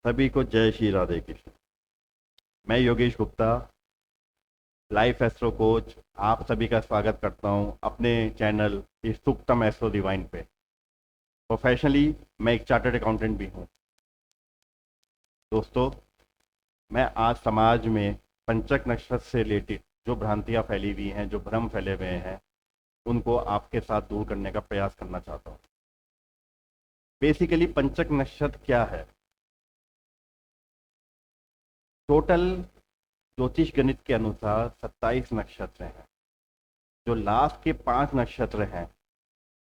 सभी को जय श्री राधे कृष्ण। मैं Yogesh Gupta, life astro coach, आप सभी का स्वागत करता हूं अपने चैनल इस सुक्तम एस्ट्रो डिवाइन पे। प्रोफेशनली मैं एक चार्टर्ड अकाउंटेंट भी हूं। दोस्तों, मैं आज समाज में पंचक नक्षत्र से रिलेटेड जो भ्रांतियां फैली हुई हैं, जो भ्रम फैले हुए हैं, उनको आपके साथ दूर करने का प्रयास करना चाहता हूं। बेसिकली पंचक नक्षत्र क्या है? टोटल ज्योतिष गणित के अनुसार 27 नक्षत्र हैं। जो लास्ट के 5 नक्षत्र हैं,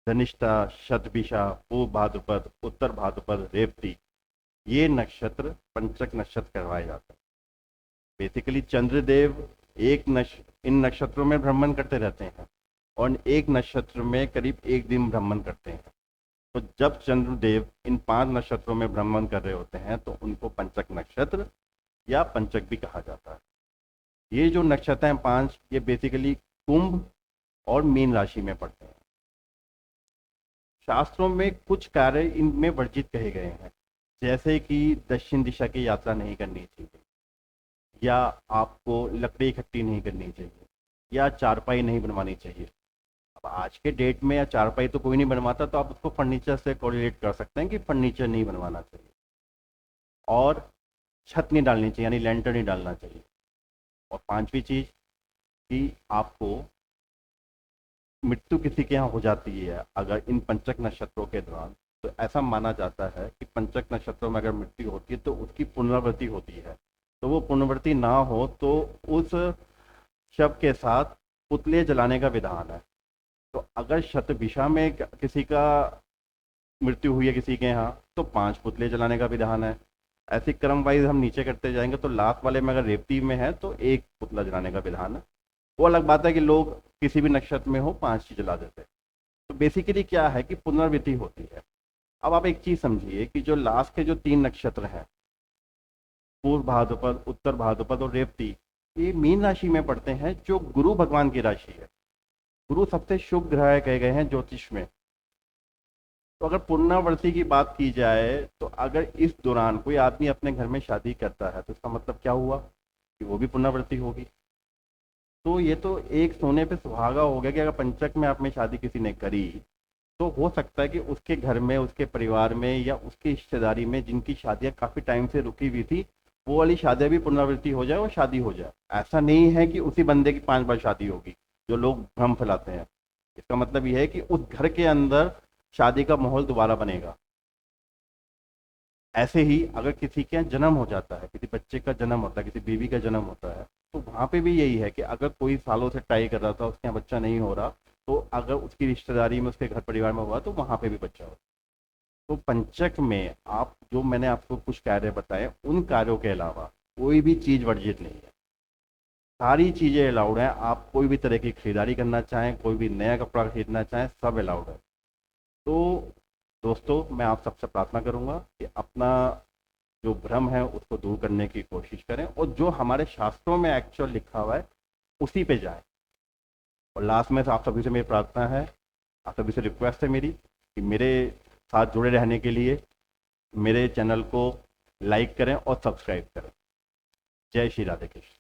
धनिष्ठा, शतभिषा, पूर्व भाद्रपद, उत्तर भाद्रपद, रेवती, ये नक्षत्र पंचक नक्षत्र कहलाए जाते हैं। बेसिकली चंद्रदेव इन नक्षत्रों में भ्रमण करते रहते हैं और एक नक्षत्र में करीब एक दिन भ्रमण करते हैं। तो जब चंद्रदेव इन 5 नक्षत्रों में भ्रमण कर रहे होते हैं तो उनको पंचक नक्षत्र या पंचक भी कहा जाता है। ये जो नक्षत्र हैं 5, ये बेसिकली कुंभ और मीन राशि में पड़ते हैं। शास्त्रों में कुछ कार्य इनमें वर्जित कहे गए हैं, जैसे कि दक्षिण दिशा की यात्रा नहीं करनी चाहिए, या आपको लकड़ी इकट्ठी नहीं करनी चाहिए, या चारपाई नहीं बनवानी चाहिए। अब आज के डेट में या चारपाई तो कोई नहीं बनवाता, तो आप उसको फर्नीचर से कोरिलेट कर सकते हैं कि फर्नीचर नहीं बनवाना चाहिए, और छत नहीं डालनी चाहिए, यानी लेंटर नहीं डालना चाहिए। और 5वीं चीज कि आपको मृत्यु किसी के यहाँ हो जाती है अगर इन पंचक नक्षत्रों के दौरान, तो ऐसा माना जाता है कि पंचक नक्षत्रों में अगर मृत्यु होती है तो उसकी पुनरावृत्ति होती है। तो वो पुनरावृत्ति ना हो तो उस शव के साथ पुतले जलाने का विधान है। तो अगर शतभिषा में किसी का मृत्यु हुई है किसी के यहाँ, तो 5 पुतले जलाने का विधान है। ऐसे क्रम वाइज हम नीचे करते जाएंगे, तो लास्ट वाले में अगर रेवती में है तो 1 पुतला जलाने का विधान है। वो अलग बात है कि लोग किसी भी नक्षत्र में हो 5 ही जला देते हैं। तो बेसिकली क्या है कि पुनरावृत्ति होती है। अब आप एक चीज समझिए कि जो लास्ट के जो 3 नक्षत्र हैं, पूर्व भाद्रपद, उत्तर भाद्रपद और रेवती, ये मीन राशि में पड़ते हैं, जो गुरु भगवान की राशि है। गुरु सबसे शुभ ग्रह कहे गए हैं ज्योतिष में। तो अगर पुनरावृत्ति की बात की जाए, तो अगर इस दौरान कोई आदमी अपने घर में शादी करता है, तो इसका मतलब क्या हुआ कि वो भी पुनरावृत्ति होगी। तो ये तो एक सोने पे सुहागा हो गया कि अगर पंचक में आप में शादी किसी ने करी, तो हो सकता है कि उसके घर में, उसके परिवार में या उसकी रिश्तेदारी में जिनकी शादियां काफी टाइम से रुकी हुई थी, वो वाली शादियां भी पुनरावृत्ति हो जाए और शादी हो जाए। ऐसा नहीं है कि उसी बंदे की 5 बार शादी होगी, जो लोग भ्रम फैलाते हैं। इसका मतलब यह है कि उस घर के अंदर शादी का माहौल दोबारा बनेगा। ऐसे ही अगर किसी के यहाँ जन्म हो जाता है, किसी बच्चे का जन्म होता है, किसी बीवी का जन्म होता है, तो वहाँ पे भी यही है कि अगर कोई सालों से ट्राई कर रहा था, उसके यहाँ बच्चा नहीं हो रहा, तो अगर उसकी रिश्तेदारी में, उसके घर परिवार में हुआ, तो वहाँ पे भी बच्चा हो। तो पंचक में आप जो मैंने आपको कुछ कार्य बताए, उन कार्यों के अलावा कोई भी चीज वर्जित नहीं है। सारी चीजें अलाउड है। आप कोई भी तरह की खरीदारी करना चाहें, कोई भी नया कपड़ा खरीदना चाहें, सब अलाउड है। तो दोस्तों, मैं आप सबसे प्रार्थना करूंगा कि अपना जो भ्रम है उसको दूर करने की कोशिश करें, और जो हमारे शास्त्रों में एक्चुअल लिखा हुआ है उसी पे जाएं। और लास्ट में आप सभी से मेरी प्रार्थना है, आप सभी से रिक्वेस्ट है मेरी, कि मेरे साथ जुड़े रहने के लिए मेरे चैनल को लाइक करें और सब्सक्राइब करें। जय श्री राधे कृष्ण।